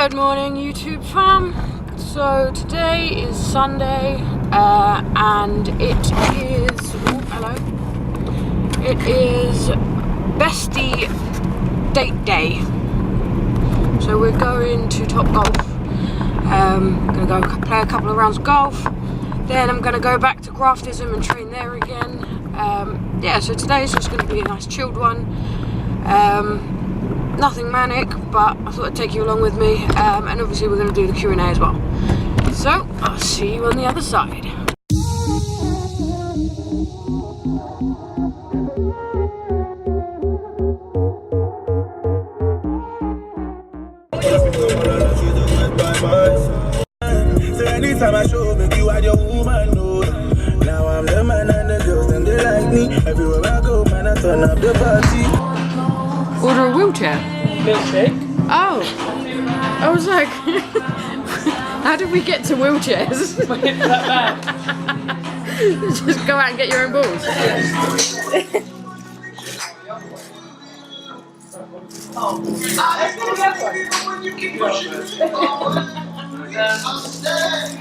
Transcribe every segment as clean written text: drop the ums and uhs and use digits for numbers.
Good morning, YouTube fam. So today is Sunday, and it is It is bestie date day. So we're going to Topgolf. I'm gonna go play a couple of rounds of golf. Then I'm gonna go back to Graftism and train there again. Yeah. So today's just gonna be a nice chilled one. Nothing manic, but I thought I'd take you along with me, and obviously we're going to do the Q&A as well. So, I'll see you on the other side. So anytime I show, make you are your woman, no. Now I'm the man and the girls, and they like me. Everywhere I go, man, I turn up the party. Order a wheelchair. Milkshake. Oh, I was like, how did we get to wheelchairs? Just go out and get your own balls.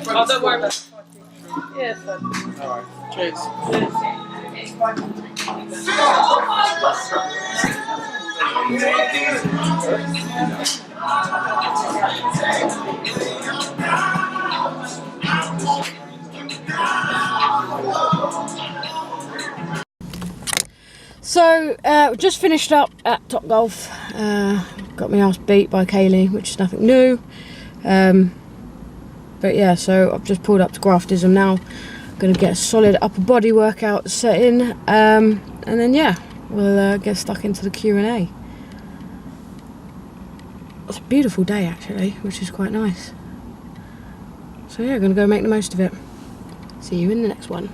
Oh, don't worry about it. Yes, sir. Alright, cheers. So, just finished up at Topgolf. Got my ass beat by Kaylee, which is nothing new. But yeah, so I've just pulled up to Graftism now. Going to get a solid upper body workout set in. And then yeah, we'll get stuck into the Q&A. It's a beautiful day actually, which is quite nice. So yeah, going to go make the most of it. See you in the next one.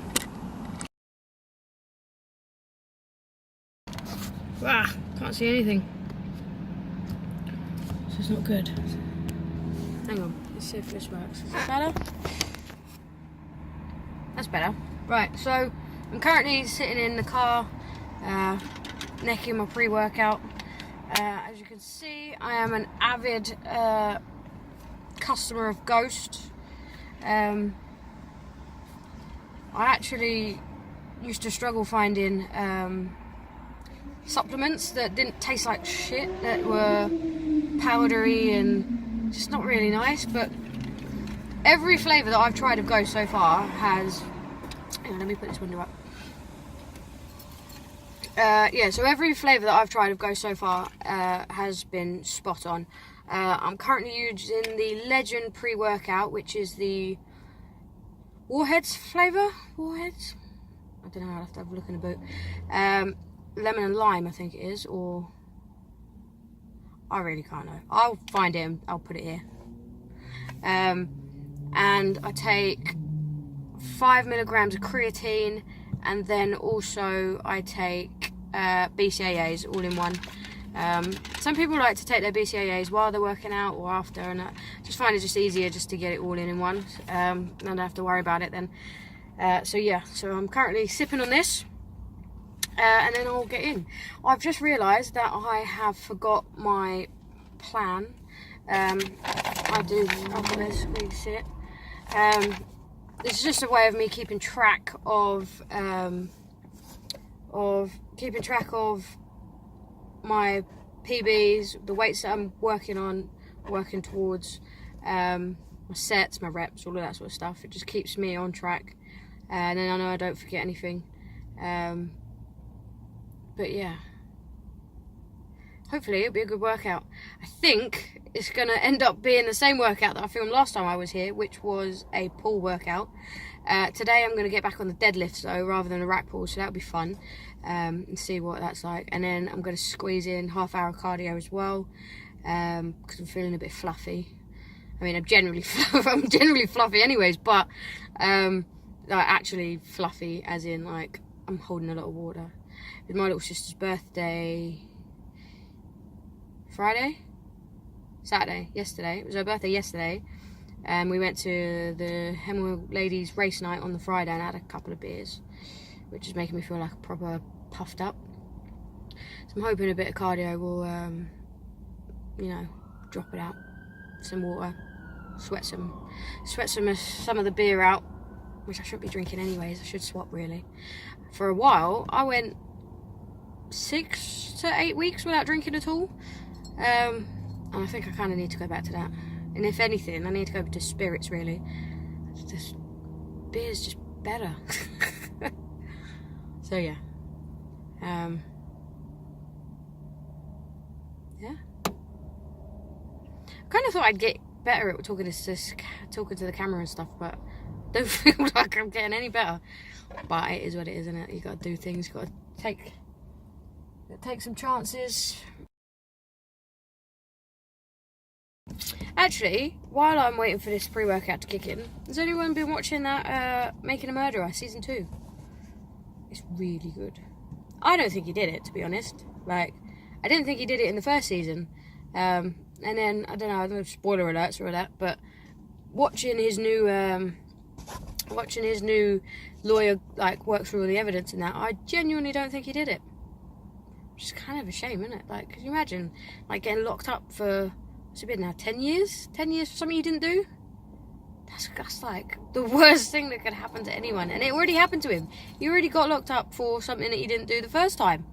Ah, can't see anything. This is not good. Hang on, let's see if this works. Is that better? That's better. Right, so I'm currently sitting in the car, necking my pre-workout. As you can see, I am an avid customer of Ghost. I actually used to struggle finding supplements that didn't taste like shit, that were powdery and just not really nice, but every flavour that I've tried of Ghost so far has... Hang on, let me put this window up. Yeah, so every flavour that I've tried of Ghost so far has been spot on. I'm currently using the Legend pre-workout, which is the Warheads flavour? Warheads? I don't know, I'll have to have a look in the boot. Lemon and lime, I think it is, or... I really can't know. I'll find it and I'll put it here. And I take 5 milligrams of creatine, and then also I take BCAAs all in one. Some people like to take their BCAAs while they're working out or after, and I just find it just easier just to get it all in one. And I don't have to worry about it then. So yeah, so I'm currently sipping on this. And then I'll get in. I've just realised that I have forgot my plan. I do. Let's sit. This is just a way of me keeping track of my PBs, the weights that I'm working towards, my sets, my reps, all of that sort of stuff. It just keeps me on track, and then I know I don't forget anything. But yeah, hopefully it'll be a good workout. I think it's going to end up being the same workout that I filmed last time I was here, which was a pull workout. Today I'm going to get back on the deadlifts though, rather than a rack pull, so that'll be fun, and see what that's like. And then I'm going to squeeze in half-hour cardio as well, because I'm feeling a bit fluffy. I mean, I'm generally fluffy anyways, but like actually fluffy as in like I'm holding a lot of water. It was my little sister's birthday yesterday. It was her birthday yesterday, and we went to the Hemwell Ladies race night on the Friday and had a couple of beers, which is making me feel like proper puffed up. So I'm hoping a bit of cardio will, you know, drop it out. some water, sweat some of the beer out, which I shouldn't be drinking anyways. I should swap really. For a while, I went 6 to 8 weeks without drinking at all. And I think I kind of need to go back to that. And if anything, I need to go to spirits really. Just beer's just better. So yeah. Yeah. I kind of thought I'd get better at talking to the camera and stuff, but don't feel like I'm getting any better. But it is what it is, isn't it? You got to do things. You got to take some chances. Actually, while I'm waiting for this pre-workout to kick in, has anyone been watching that Making a Murderer season 2? It's really good. I don't think he did it, to be honest. Like, I didn't think he did it in the first season. And then, I don't know, spoiler alerts or all that, but watching his new lawyer, like, work through all the evidence and that, I genuinely don't think he did it. Which is kind of a shame, isn't it? Like, can you imagine, like, getting locked up for, what's it been now, 10 years? 10 years for something you didn't do? That's like the worst thing that could happen to anyone. And it already happened to him. He already got locked up for something that he didn't do the first time.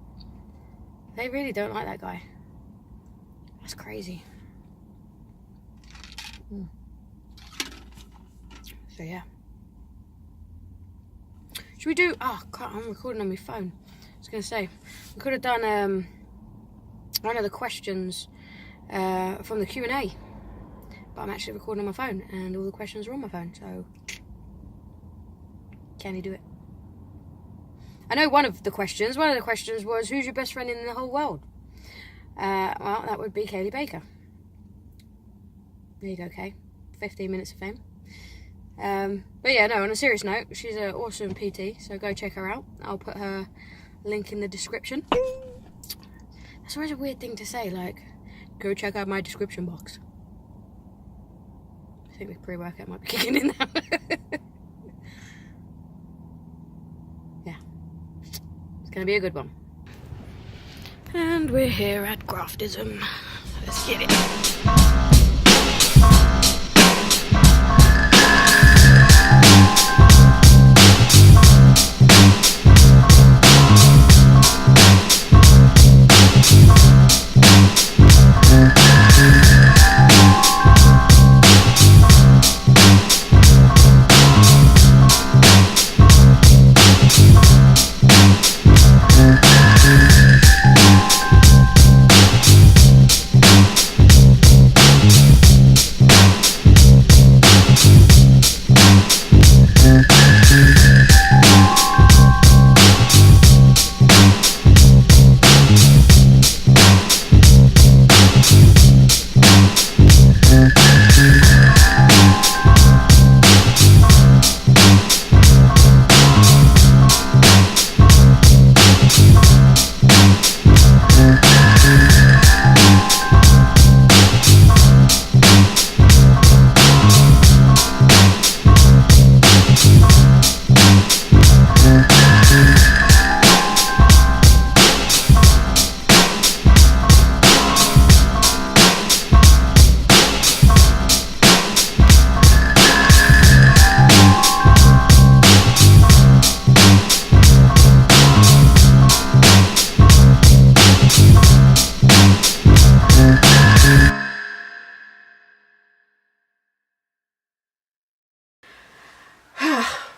They really don't like that guy. That's crazy. So yeah. Should we do... Oh, God, I'm recording on my phone. I was going to say, we could have done one of the questions from the Q&A. But I'm actually recording on my phone, and all the questions are on my phone, so... Can he do it? I know one of the questions was, who's your best friend in the whole world? Well, that would be Kaylee Baker. There you go, Kay. 15 minutes of fame. But yeah, no, on a serious note, she's an awesome PT, so go check her out. I'll put her link in the description. That's always a weird thing to say, like, go check out my description box. I think the pre-workout might be kicking in now. Yeah. It's going to be a good one. And we're here at Graftism. Let's get it.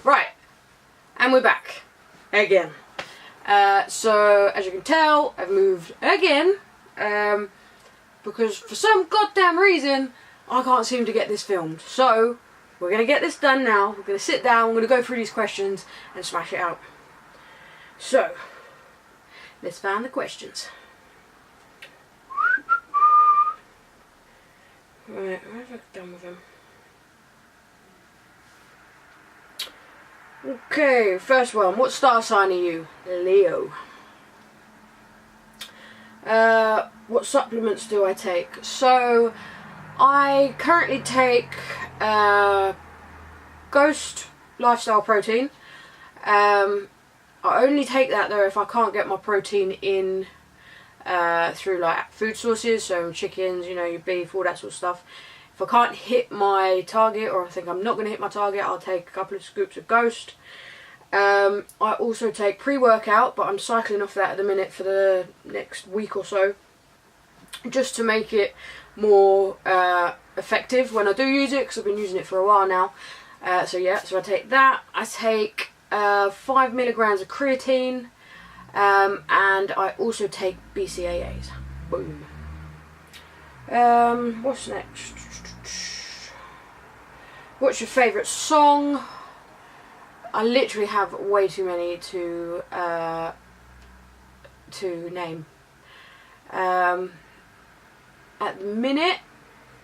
Right, and we're back again. So as you can tell, I've moved again because for some goddamn reason I can't seem to get this filmed. So we're gonna get this done now. We're gonna sit down. We're gonna go through these questions and smash it out. So let's find the questions. Right, what have I done with them? Okay, first one. What star sign are you? Leo. What supplements do I take? So, I currently take Ghost Lifestyle Protein. I only take that though if I can't get my protein in through like food sources, so chickens, you know, your beef, all that sort of stuff. If I can't hit my target, or I think I'm not going to hit my target, I'll take a couple of scoops of Ghost. I also take pre-workout, but I'm cycling off that at the minute for the next week or so, just to make it more effective when I do use it, because I've been using it for a while now. So yeah, so I take that. I take 5 milligrams of creatine, and I also take BCAAs. Boom. What's next? What's your favourite song? I literally have way too many to name. At the minute,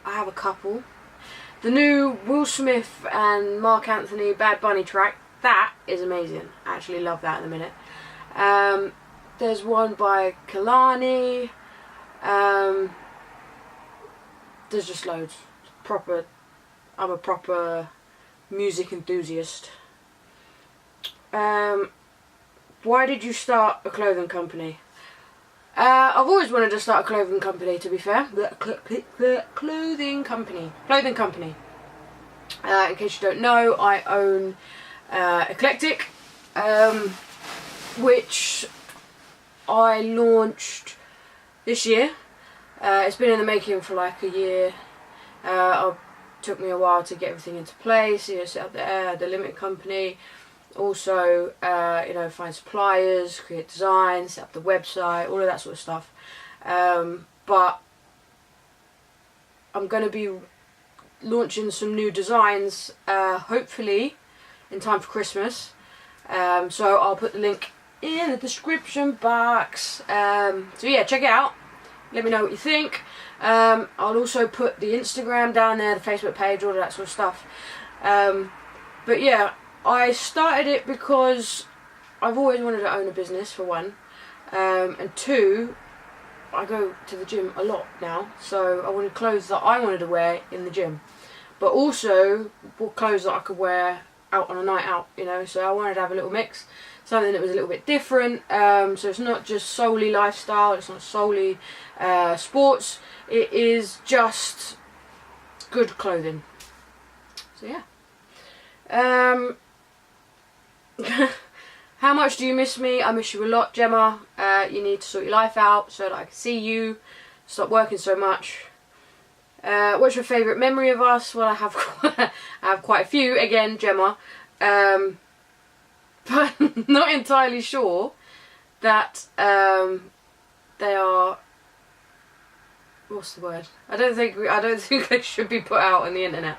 I have a couple. The new Will Smith and Mark Anthony Bad Bunny track, that is amazing. I actually love that at the minute. There's one by Kehlani. There's just loads. I'm a proper music enthusiast. Why did you start a clothing company? I've always wanted to start a clothing company, to be fair. Clothing company. In case you don't know, I own Eclectic, which I launched this year. It's been in the making for like a year. It took me a while to get everything into place, set up the limited company. Also, find suppliers, create designs, set up the website, all of that sort of stuff. But I'm going to be launching some new designs, hopefully in time for Christmas. So I'll put the link in the description box. So yeah, check it out. Let me know what you think. I'll also put the Instagram down there, the Facebook page, all of that sort of stuff. But yeah, I started it because I've always wanted to own a business, for one. And two, I go to the gym a lot now, so I wanted clothes that I wanted to wear in the gym. But also clothes that I could wear out on a night out, so I wanted to have a little mix. Something that was a little bit different, so it's not just solely lifestyle, it's not solely sports, it is just good clothing. So yeah. How much do you miss me? I miss you a lot, Gemma. You need to sort your life out so that I can see you. Stop working so much. What's your favourite memory of us? Well, I have quite a few, again, Gemma. But not entirely sure that they are. What's the word? I don't think they should be put out on the internet.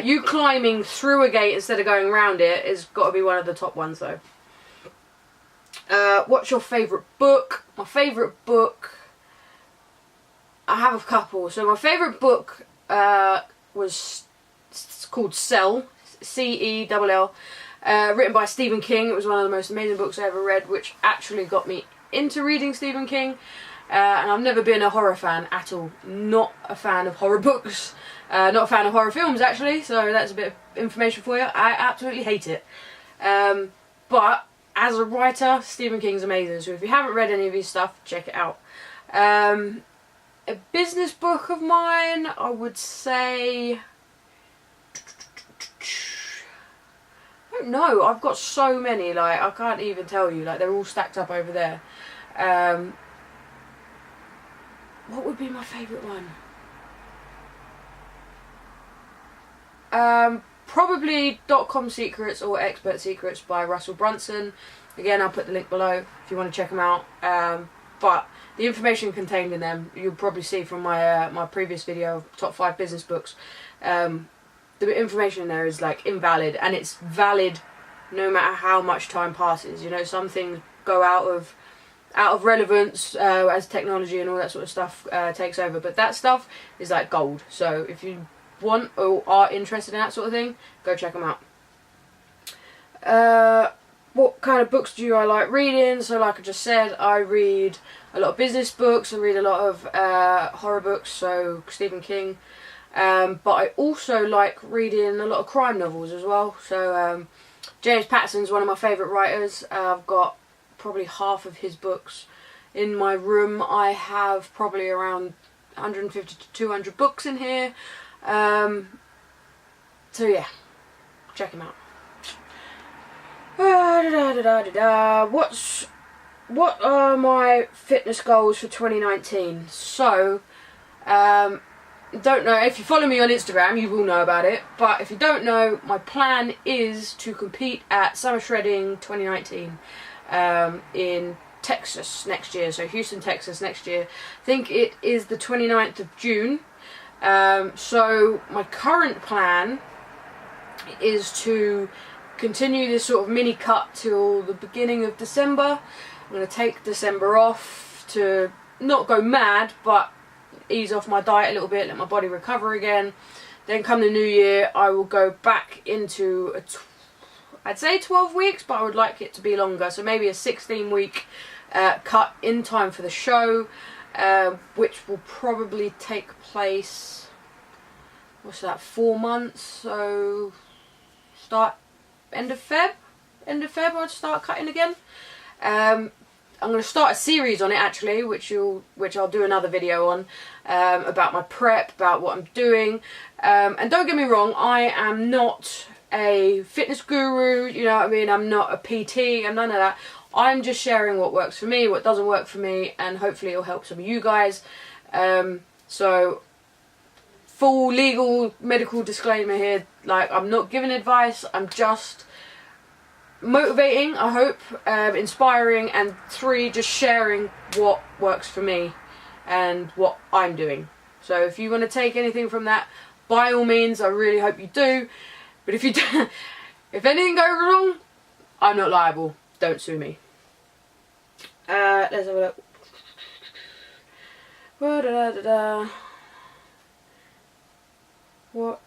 You climbing through a gate instead of going around it has got to be one of the top ones, though. What's your favourite book? My favourite book, I have a couple. So my favourite book was called Cell, C-E-L-L, written by Stephen King. It was one of the most amazing books I ever read, which actually got me into reading Stephen King. And I've never been a horror fan at all. Not a fan of horror books. Not a fan of horror films, actually. So that's a bit of information for you. I absolutely hate it. But as a writer, Stephen King's amazing. So if you haven't read any of his stuff, check it out. A business book of mine, I would say, I don't know. I've got so many. Like, I can't even tell you. Like, they're all stacked up over there. What would be my favourite one? Probably .com Secrets or Expert Secrets by Russell Brunson. Again, I'll put the link below if you want to check them out. But the information contained in them, you'll probably see from my my previous video of top 5 business books. The information in there is like invalid, and it's valid no matter how much time passes. Some things go out of relevance as technology and all that sort of stuff takes over, but that stuff is like gold. So if you want or are interested in that sort of thing, go check them out. What kind of books do I like reading? So like I just said, I read a lot of business books, I read a lot of horror books, so Stephen King, but I also like reading a lot of crime novels as well. So James Patterson's one of my favourite writers. I've got probably half of his books in my room. I have probably around 150 to 200 books in here. So yeah, check him out. What are my fitness goals for 2019? So, don't know, if you follow me on Instagram you will know about it, but if you don't know, my plan is to compete at Summer Shredding 2019 in Texas next year, so Houston, Texas next year. I think it is the 29th of June. So my current plan is to continue this sort of mini cut till the beginning of December. I'm going to take December off to not go mad, but ease off my diet a little bit, let my body recover again. Then come the new year, I will go back into I'd say 12 weeks, but I would like it to be longer, so maybe a 16-week cut in time for the show, which will probably take place, what's that, 4 months, so start end of Feb I'll start cutting again. I'm going to start a series on it actually, which I'll do another video on, about my prep, about what I'm doing. And don't get me wrong, I am not a fitness guru, you know what I mean, I'm not a PT, I'm none of that. I'm just sharing what works for me, what doesn't work for me, and hopefully it'll help some of you guys. So, full legal, medical disclaimer here, like, I'm not giving advice, I'm just motivating, I hope, inspiring, and 3, just sharing what works for me and what I'm doing. So if you want to take anything from that, by all means, I really hope you do. But if you do, if anything goes wrong, I'm not liable. Don't sue me. Let's have a look. What?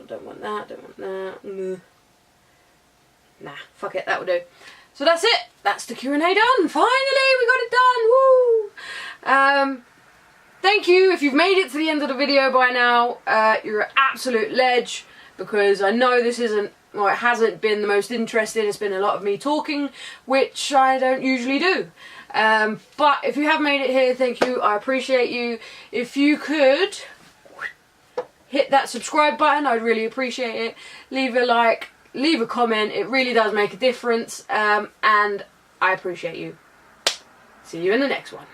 Don't want that, don't want that. Nah, fuck it, that will do. So that's it. That's the Q&A done. Finally, we got it done. Woo! Thank you. If you've made it to the end of the video by now, you're an absolute ledge, because I know this isn't, well, it hasn't been the most interesting. It's been a lot of me talking, which I don't usually do. But if you have made it here, thank you. I appreciate you. If you could hit that subscribe button, I'd really appreciate it. Leave a like. Leave a comment, it really does make a difference, and I appreciate you. See you in the next one.